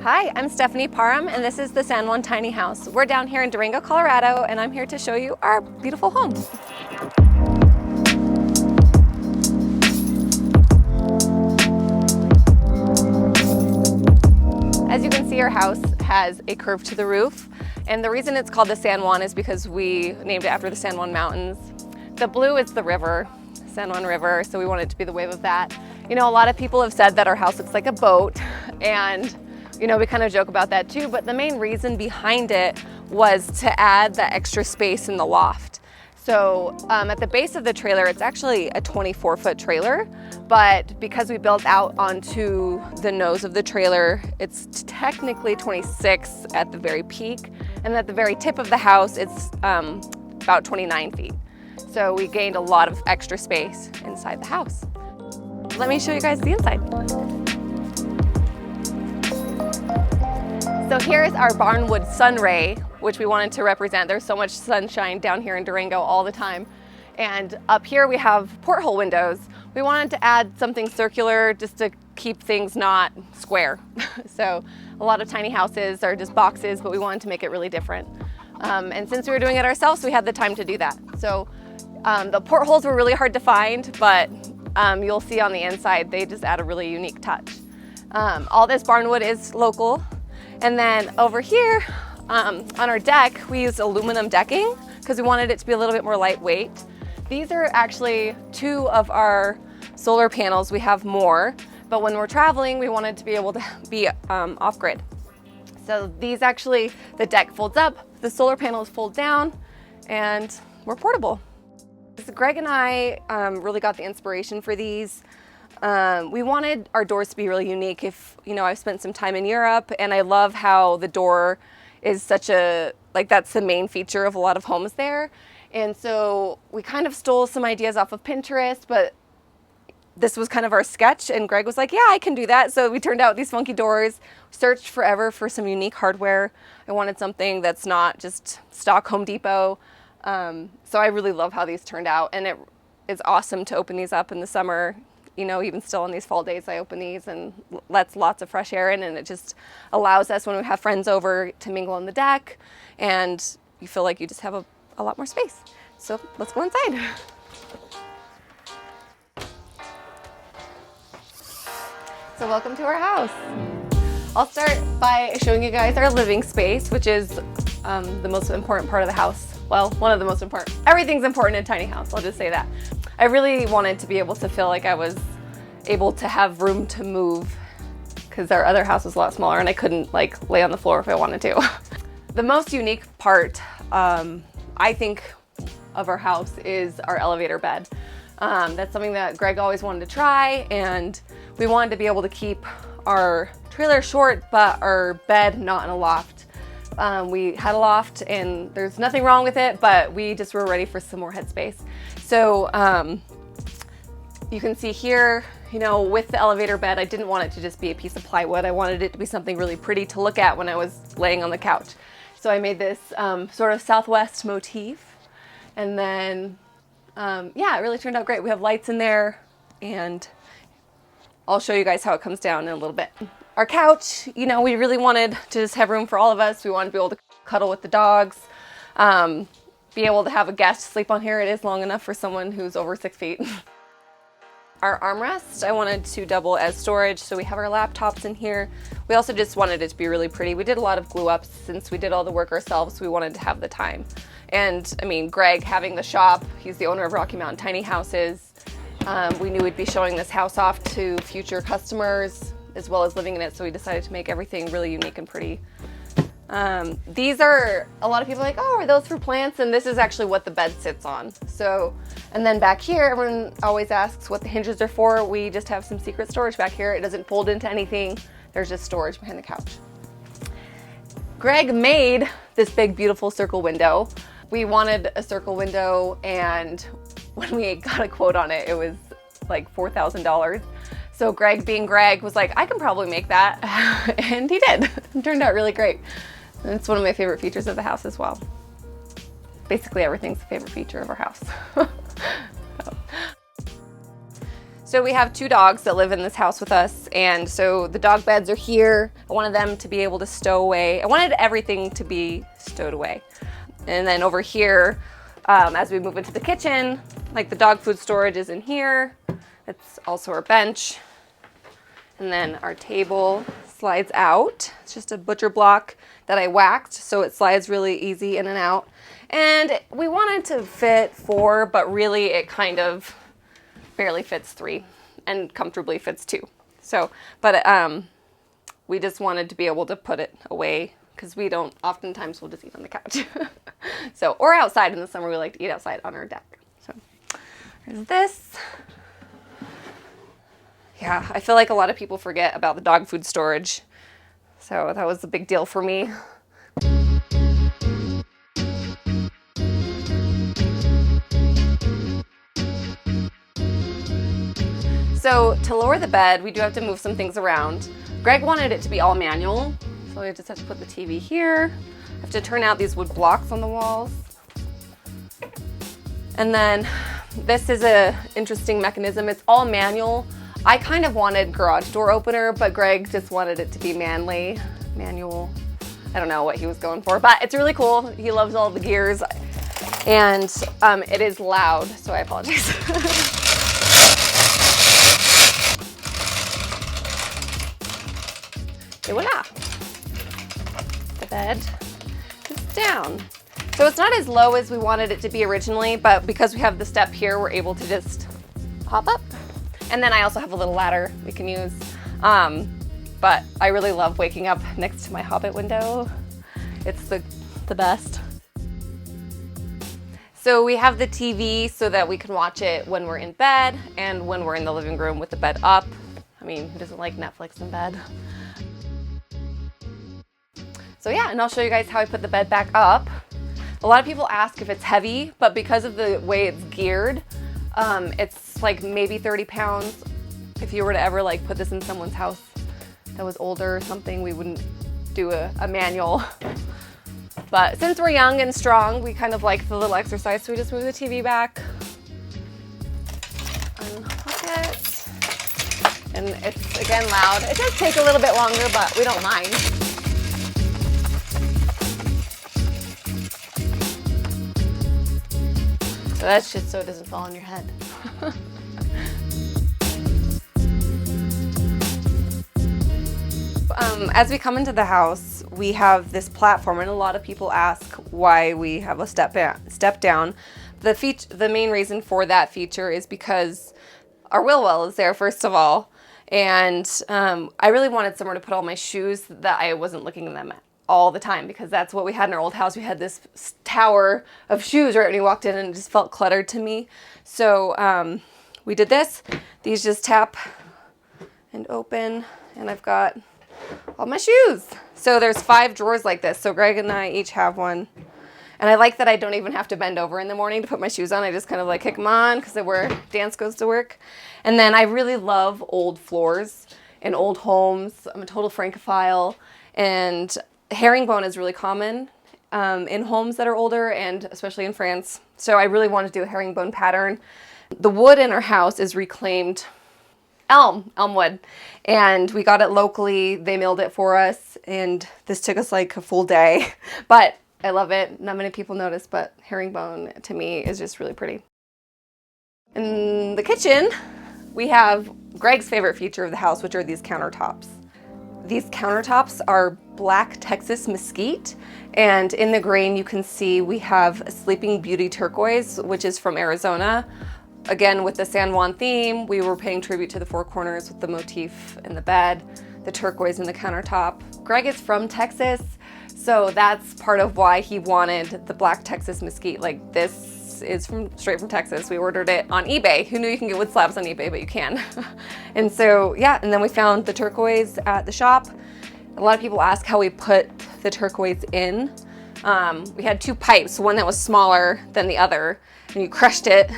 Hi, I'm Stephanie Parham, and this is the San Juan Tiny House. We're down here in Durango, Colorado, and I'm here to show you our beautiful home. As you can see, our house has a curve to the roof, and the reason it's called the San Juan is because we named it after the San Juan Mountains. The blue is the river, San Juan River, so we wanted it to be the wave of that. You know, a lot of people have said that our house looks like a boat, and you know, we kind of joke about that too, but the main reason behind it was to add that extra space in the loft. So at the base of the trailer, it's actually a 24-foot trailer, but because we built out onto the nose of the trailer, it's technically 26 at the very peak, and at the very tip of the house, it's about 29 feet. So we gained a lot of extra space inside the house. Let me show you guys the inside. So here's our Barnwood sunray, which we wanted to represent. There's so much sunshine down here in Durango all the time. And up here we have porthole windows. We wanted to add something circular just to keep things not square. So a lot of tiny houses are just boxes, but we wanted to make it really different. And since we were doing it ourselves, we had the time to do that. So the portholes were really hard to find, but you'll see on the inside, they just add a really unique touch. All this barnwood is local. And then over here on our deck, we used aluminum decking because we wanted it to be a little bit more lightweight. These are actually 2 of our solar panels. We have more, but when we're traveling, we wanted to be able to be off-grid. So these actually, the deck folds up, the solar panels fold down, and we're portable. So Greg and I really got the inspiration for these. We wanted our doors to be really unique. I've spent some time in Europe, and I love how the door is such a, that's the main feature of a lot of homes there. And so we kind of stole some ideas off of Pinterest, but this was kind of our sketch, and Greg was like, yeah, I can do that. So we turned out these funky doors, searched forever for some unique hardware. I wanted something that's not just stock Home Depot. So I really love how these turned out, and it is awesome to open these up in the summer. You know, even still on these fall days, I open these and lets lots of fresh air in, and it just allows us when we have friends over to mingle on the deck, and you feel like you just have a lot more space. So let's go inside. So welcome to our house. I'll start by showing you guys our living space, which is the most important part of the house. Well, one of the most important. Everything's important in a tiny house, I'll just say that. I really wanted to be able to feel like I was able to have room to move because our other house was a lot smaller and I couldn't lay on the floor if I wanted to. The most unique part, I think, of our house is our elevator bed. That's something that Greg always wanted to try, and we wanted to be able to keep our trailer short, but our bed not in a loft. We had a loft and there's nothing wrong with it, but we just were ready for some more headspace. So you can see here, with the elevator bed, I didn't want it to just be a piece of plywood. I wanted it to be something really pretty to look at when I was laying on the couch. So I made this sort of Southwest motif, and then yeah, it really turned out great. We have lights in there, and I'll show you guys how it comes down in a little bit. Our couch, we really wanted to just have room for all of us. We wanted to be able to cuddle with the dogs, be able to have a guest sleep on here. It is long enough for someone who's over 6 feet. Our armrest, I wanted to double as storage, so we have our laptops in here. We also just wanted it to be really pretty. We did a lot of glue ups since we did all the work ourselves, so we wanted to have the time. And I mean, Greg having the shop, he's the owner of Rocky Mountain Tiny Houses. We knew we'd be showing this house off to future customers as well as living in it, so we decided to make everything really unique and pretty. These are, a lot of people are like, oh, are those for plants? And this is actually what the bed sits on. So, and then back here, everyone always asks what the hinges are for. We just have some secret storage back here. It doesn't fold into anything. There's just storage behind the couch. Greg made this big, beautiful circle window. We wanted a circle window, and when we got a quote on it, it was like $4,000. So Greg, being Greg, was like, I can probably make that. And he did. It turned out really great. And it's one of my favorite features of the house as well. Basically everything's a favorite feature of our house. So we have 2 dogs that live in this house with us, and so the dog beds are here. I wanted them to be able to stow away. I wanted everything to be stowed away. And then over here, as we move into the kitchen, like the dog food storage is in here. It's also our bench. And then our table slides out. It's just a butcher block that I waxed, so it slides really easy in and out. And we wanted to fit 4, but really it kind of barely fits 3 and comfortably fits 2. So, but we just wanted to be able to put it away because we don't, oftentimes we'll just eat on the couch. So, or outside in the summer, we like to eat outside on our deck. So there's this. Yeah, I feel like a lot of people forget about the dog food storage. So that was a big deal for me. So to lower the bed, we do have to move some things around. Greg wanted it to be all manual, so we just have to put the TV here. I have to turn out these wood blocks on the walls. And then this is a interesting mechanism. It's all manual. I kind of wanted garage door opener, but Greg just wanted it to be manual. I don't know what he was going for, but it's really cool. He loves all the gears, and it is loud, so I apologize. Et voila! The bed is down. So it's not as low as we wanted it to be originally, but because we have the step here, we're able to just hop up. And then I also have a little ladder we can use. But I really love waking up next to my Hobbit window. It's the best. So we have the TV so that we can watch it when we're in bed and when we're in the living room with the bed up. I mean, who doesn't like Netflix in bed? So yeah, and I'll show you guys how I put the bed back up. A lot of people ask if it's heavy, but because of the way it's geared, it's like maybe 30 pounds. If you were to ever like put this in someone's house that was older or something, we wouldn't do a manual. But since we're young and strong, we kind of like the little exercise, so we just move the TV back, unhook it, and it's again loud. It does take a little bit longer, but we don't mind. So that's just so it doesn't fall on your head. As we come into the house, we have this platform, and a lot of people ask why we have a step down. The main reason for that feature is because our wheel well is there, first of all, and I really wanted somewhere to put all my shoes that I wasn't looking at them all the time, because that's what we had in our old house. We had this tower of shoes right when you walked in, and it just felt cluttered to me. So we did this. These just tap and open, and I've got all my shoes. So there's 5 drawers like this. So Greg and I each have one. And I like that I don't even have to bend over in the morning to put my shoes on. I just kind of like kick them on because I wear dance goes to work. And then I really love old floors in old homes. I'm a total Francophile, and herringbone is really common in homes that are older, and especially in France. So I really want to do a herringbone pattern. The wood in our house is reclaimed elm wood, and we got it locally. They milled it for us, and this took us like a full day, but I love it. Not many people notice, but herringbone to me is just really pretty. In the kitchen, we have Greg's favorite feature of the house, which are these countertops. These countertops are black Texas mesquite, and in the grain you can see we have a Sleeping Beauty turquoise, which is from Arizona. Again, with the San Juan theme, we were paying tribute to the 4 corners with the motif in the bed, the turquoise in the countertop. Greg is from Texas, so that's part of why he wanted the black Texas mesquite. Like, this is straight from Texas. We ordered it on eBay. Who knew you can get wood slabs on eBay, but you can. And so, yeah, and then we found the turquoise at the shop. A lot of people ask how we put the turquoise in. We had 2 pipes, one that was smaller than the other, and you crushed it,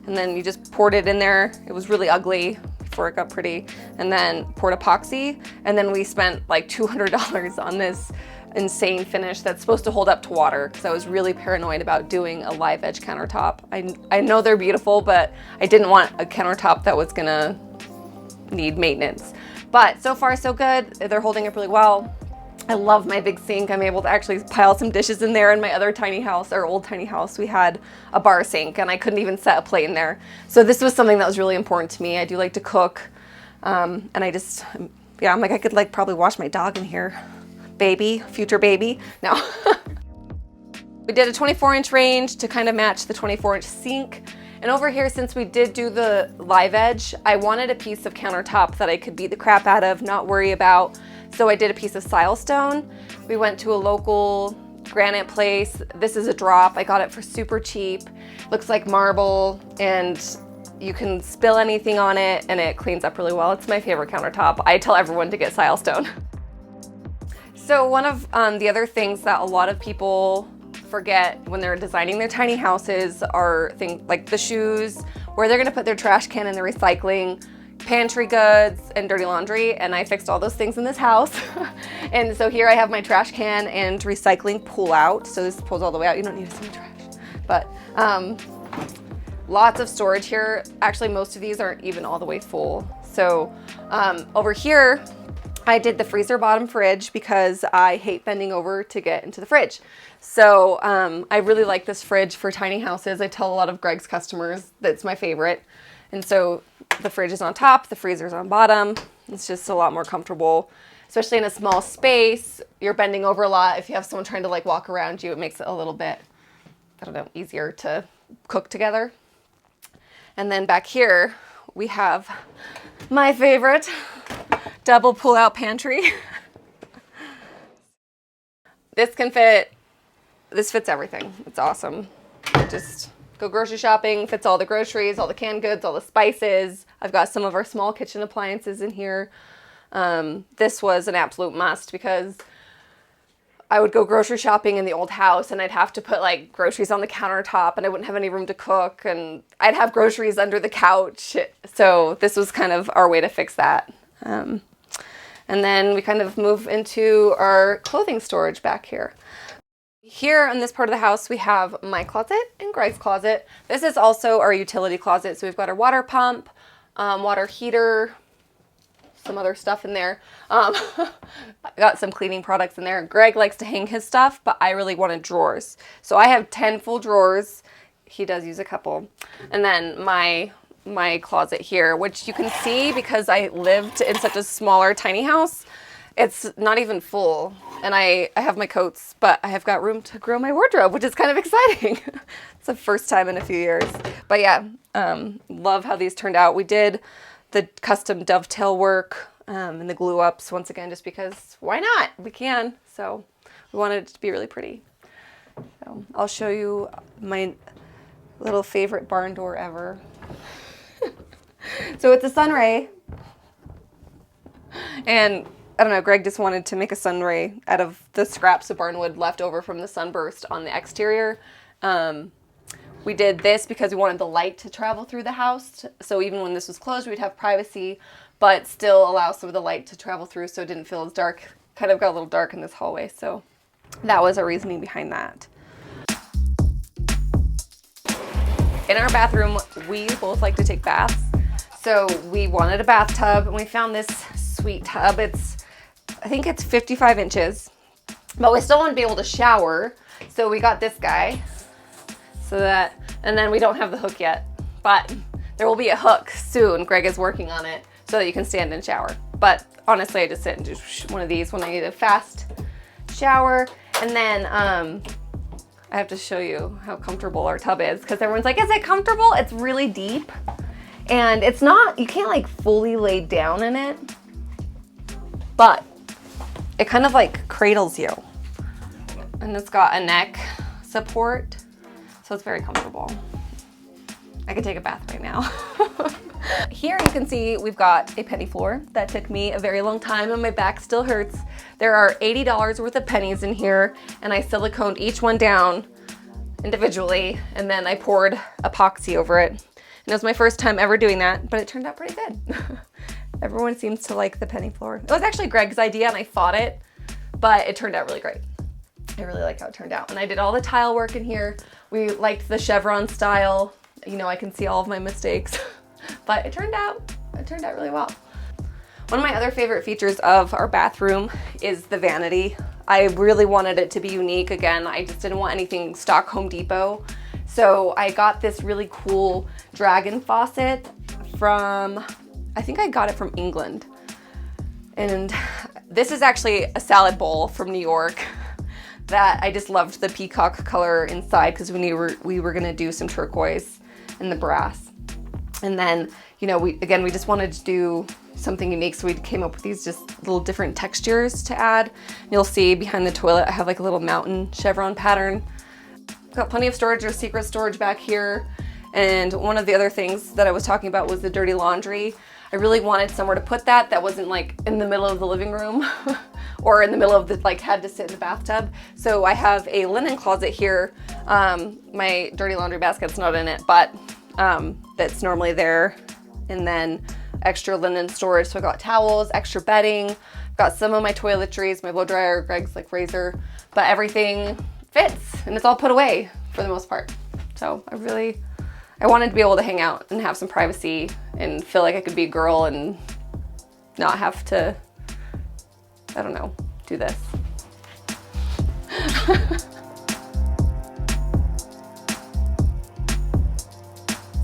and then you just poured it in there. It was really ugly before it got pretty, and then poured epoxy, and then we spent like $200 on this insane finish that's supposed to hold up to water, because I was really paranoid about doing a live edge countertop. I know they're beautiful, but I didn't want a countertop that was gonna need maintenance. But so far so good. They're holding up really well. I love my big sink. I'm able to actually pile some dishes in there. In my other tiny house, our old tiny house, we had a bar sink and I couldn't even set a plate in there. So this was something that was really important to me. I do like to cook. And I just, yeah, I'm like, I could like probably wash my dog in here. Baby, future baby. No. We did a 24-inch range to kind of match the 24-inch sink. And over here, since we did do the live edge, I wanted a piece of countertop that I could beat the crap out of, not worry about. So I did a piece of silestone. We went to a local granite place. This is a drop. I got it for super cheap. Looks like marble, and you can spill anything on it and it cleans up really well. It's my favorite countertop. I tell everyone to get silestone. So one of the other things that a lot of people forget when they're designing their tiny houses are things like the shoes, where they're gonna put their trash can and their recycling, pantry goods, and dirty laundry, and I fixed all those things in this house. And so here I have my trash can and recycling pull out. So this pulls all the way out. You don't need to see the trash. But lots of storage here. Actually, most of these aren't even all the way full. So over here, I did the freezer bottom fridge because I hate bending over to get into the fridge. So I really like this fridge for tiny houses. I tell a lot of Greg's customers that it's my favorite. And so the fridge is on top, the freezer's on bottom. It's just a lot more comfortable, especially in a small space. You're bending over a lot. If you have someone trying to like walk around you, it makes it a little bit, I don't know, easier to cook together. And then back here, we have my favorite double pull-out pantry. This fits everything. It's awesome. Just go grocery shopping, fits all the groceries, all the canned goods, all the spices. I've got some of our small kitchen appliances in here. This was an absolute must because I would go grocery shopping in the old house and I'd have to put like groceries on the countertop and I wouldn't have any room to cook, and I'd have groceries under the couch. So this was kind of our way to fix that. And then we kind of move into our clothing storage back here. Here in this part of the house, we have my closet and Greg's closet. This is also our utility closet. So we've got our water pump, water heater, some other stuff in there. I got some cleaning products in there. Greg likes to hang his stuff, but I really wanted drawers. So I have 10 full drawers. He does use a couple. And then my closet here, which you can see because I lived in such a smaller tiny house, it's not even full. And I have my coats, but I have got room to grow my wardrobe, which is kind of exciting. It's the first time in a few years. But yeah, love how these turned out. We did the custom dovetail work and the glue ups once again, just because why not? We can. So we wanted it to be really pretty. So I'll show you my little favorite barn door ever. So it's a sunray, and I don't know, Greg just wanted to make a sunray out of the scraps of barnwood left over from the sunburst on the exterior. We did this because we wanted the light to travel through the house. So even when this was closed, we'd have privacy, but still allow some of the light to travel through so it didn't feel as dark. Kind of got a little dark in this hallway. So that was our reasoning behind that. In our bathroom, we both like to take baths. So we wanted a bathtub and we found this sweet tub. I think it's 55 inches, but we still want to be able to shower. So we got this guy and then we don't have the hook yet, but there will be a hook soon. Greg is working on it so that you can stand and shower. But honestly, I just sit and do one of these when I need a fast shower. And then I have to show you how comfortable our tub is, because everyone's like, is it comfortable? It's really deep. And it's not, you can't like fully lay down in it, but it kind of like cradles you. And it's got a neck support, so it's very comfortable. I could take a bath right now. Here you can see we've got a penny floor. That took me a very long time and my back still hurts. There are $80 worth of pennies in here, and I siliconed each one down individually, and then I poured epoxy over it. And it was my first time ever doing that, but it turned out pretty good. Everyone seems to like the penny floor. It was actually Greg's idea and I fought it, but it turned out really great. I really like how it turned out. And I did all the tile work in here. We liked the chevron style. You know, I can see all of my mistakes, but it turned out really well. One of my other favorite features of our bathroom is the vanity. I really wanted it to be unique. Again, I just didn't want anything stock Home Depot. So I got this really cool dragon faucet from, I think I got it from England. And this is actually a salad bowl from New York that I just loved the peacock color inside because we knew we were gonna do some turquoise in the brass. And then, you know, we just wanted to do something unique, so we came up with these just little different textures to add. You'll see behind the toilet I have like a little mountain chevron pattern. Got plenty of storage. There's secret storage back here. And one of the other things that I was talking about was the dirty laundry. I really wanted somewhere to put that wasn't like in the middle of the living room or in the middle of the, like, had to sit in the bathtub. So I have a linen closet here. My dirty laundry basket's not in it, but that's normally there. And then extra linen storage. So I got towels, extra bedding, got some of my toiletries, my blow dryer, Greg's like razor, but everything fits and it's all put away for the most part. So I wanted to be able to hang out and have some privacy and feel like I could be a girl and not have to, I don't know, do this.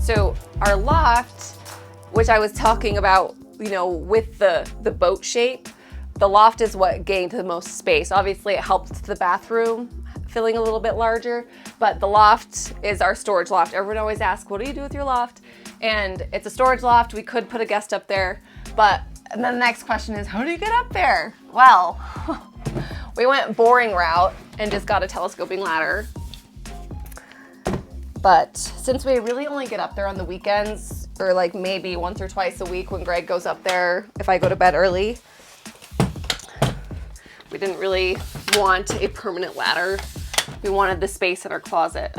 So our loft, which I was talking about, you know, with the boat shape, the loft is what gained the most space. Obviously it helped the bathroom feeling a little bit larger, but the loft is our storage loft. Everyone always asks, what do you do with your loft? And it's a storage loft. We could put a guest up there, and then the next question is, how do you get up there? Well, we went boring route and just got a telescoping ladder. But since we really only get up there on the weekends, or like maybe once or twice a week when Greg goes up there, if I go to bed early, we didn't really want a permanent ladder. We wanted the space in our closet.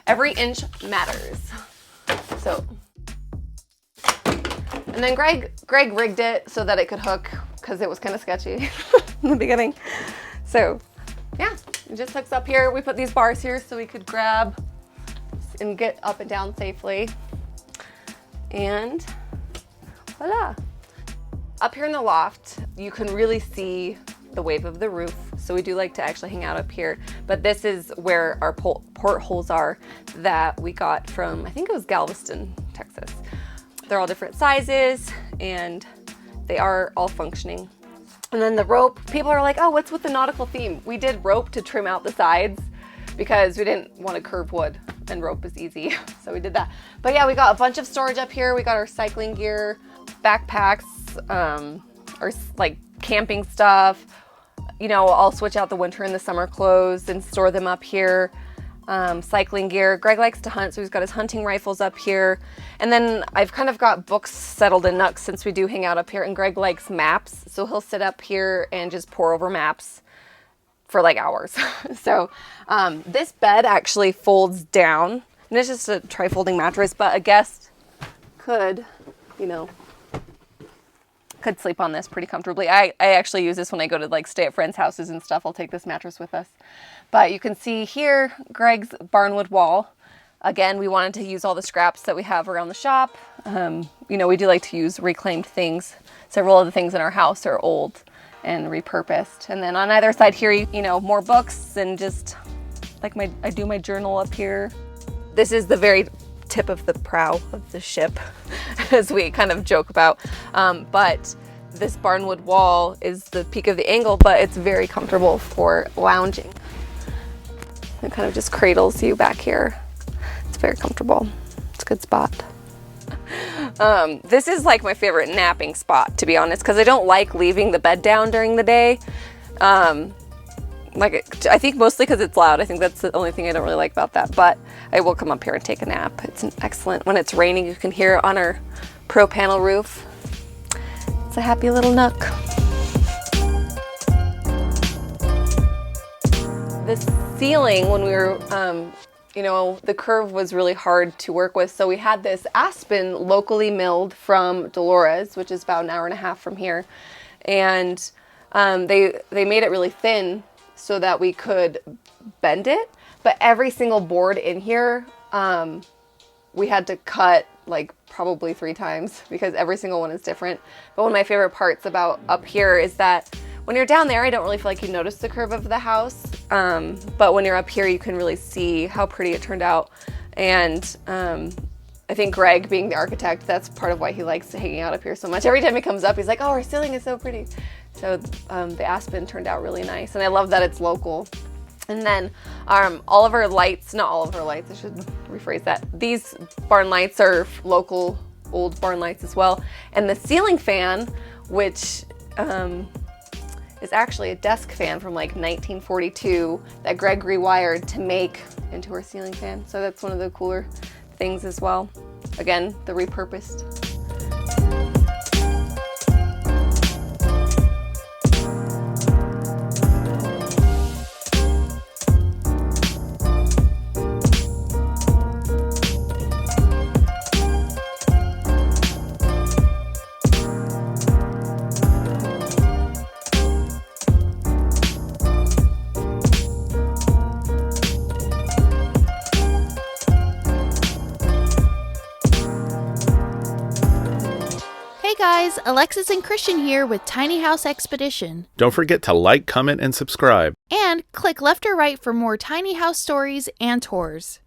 Every inch matters. So, and then Greg rigged it so that it could hook because it was kind of sketchy in the beginning. So yeah, it just hooks up here. We put these bars here so we could grab and get up and down safely. And voila. Up here in the loft, you can really see the wave of the roof. So we do like to actually hang out up here. But this is where our portholes are that we got from, I think it was Galveston, Texas. They're all different sizes and they are all functioning. And then the rope, people are like, oh, what's with the nautical theme? We did rope to trim out the sides because we didn't want to curve wood and rope is easy. So we did that. But yeah, we got a bunch of storage up here. We got our cycling gear, backpacks, or like camping stuff. You know, I'll switch out the winter and the summer clothes and store them up here. Cycling gear. Greg likes to hunt, so he's got his hunting rifles up here. And then I've kind of got books settled in nooks since we do hang out up here, and Greg likes maps, so he'll sit up here and just pore over maps for like hours. So this bed actually folds down, and it's just a tri-folding mattress, but a guest could, you know, could sleep on this pretty comfortably. I actually use this when I go to like stay at friends' houses and stuff. I'll take this mattress with us. But you can see here Greg's Barnwood Wall. Again, we wanted to use all the scraps that we have around the shop. You know, we do like to use reclaimed things. Several of the things in our house are old and repurposed. And then on either side here, you know, more books and just like I do my journal up here. This is the very tip of the prow of the ship, as we kind of joke about. But this Barnwood Wall is the peak of the angle, but it's very comfortable for lounging. It kind of just cradles you back here. It's very comfortable. It's a good spot. This is like my favorite napping spot, to be honest, because I don't like leaving the bed down during the day. I think mostly because it's loud. I think that's the only thing I don't really like about that, but I will come up here and take a nap. It's an excellent, when it's raining, you can hear it on our pro panel roof. It's a happy little nook. The ceiling, when we were, you know, the curve was really hard to work with. So we had this aspen locally milled from Dolores, which is about an hour and a half from here. And They made it really thin so that we could bend it, but every single board in here, we had to cut like probably 3 times because every single one is different. But one of my favorite parts about up here is that when you're down there, I don't really feel like you notice the curve of the house. But when you're up here, you can really see how pretty it turned out. And I think Greg, being the architect, that's part of why he likes hanging out up here so much. Every time he comes up, he's like, oh, our ceiling is so pretty. So the aspen turned out really nice. And I love that it's local. And then all of our lights, not all of our lights, I should rephrase that. These barn lights are local old barn lights as well. And the ceiling fan, which is actually a desk fan from like 1942 that Greg rewired to make into our ceiling fan. So that's one of the cooler things as well. Again, the repurposed. Hey guys, Alexis and Christian here with Tiny House Expedition. Don't forget to like, comment, and subscribe. And click left or right for more tiny house stories and tours.